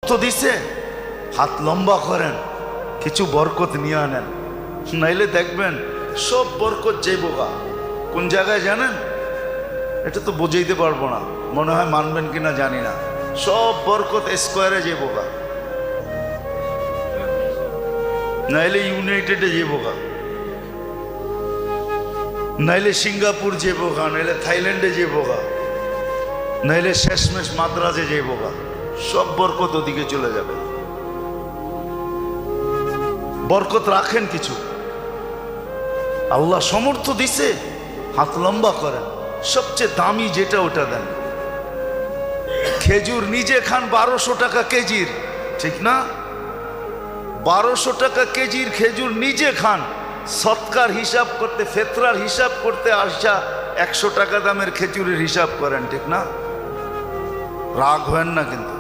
তো দিছে, হাত লম্বা করেন, কিছু বরকত নিয়ে আনেন, নাইলে দেখবেন সব বরকত যাইবগা। কোন জায়গায় জানেন? এটা তো বুঝাইতে পারবো না, মনে হয় মানবেন কিনা জানি না। সব বরকত স্কোয়ারে যাইবগা, নাইলে ইউনাইটেডে যাইবগা, নাইলে সিঙ্গাপুর যাইবগা, নাইলে থাইল্যান্ডে যাইবগা, নাইলে শেষমেশ মাদ্রাজে যাইবগা। সব বরকত ওদিকে চলে যাবে। বরকত রাখেন কিছু, আল্লাহ সমর্থ দিছে, হাত লম্বা করেন, সবচেয়ে দামি যেটা ওটা দেন। খেজুর নিজে খান 1200 টাকা কেজির, ঠিক না? 1200 টাকা কেজির খেজুর নিজে খান, সৎকার হিসাব করতে, ফেতরার হিসাব করতে আসা 100 টাকা দামের খেজুরের হিসাব করেন, ঠিক না? রাগ হয় না কিন্তু।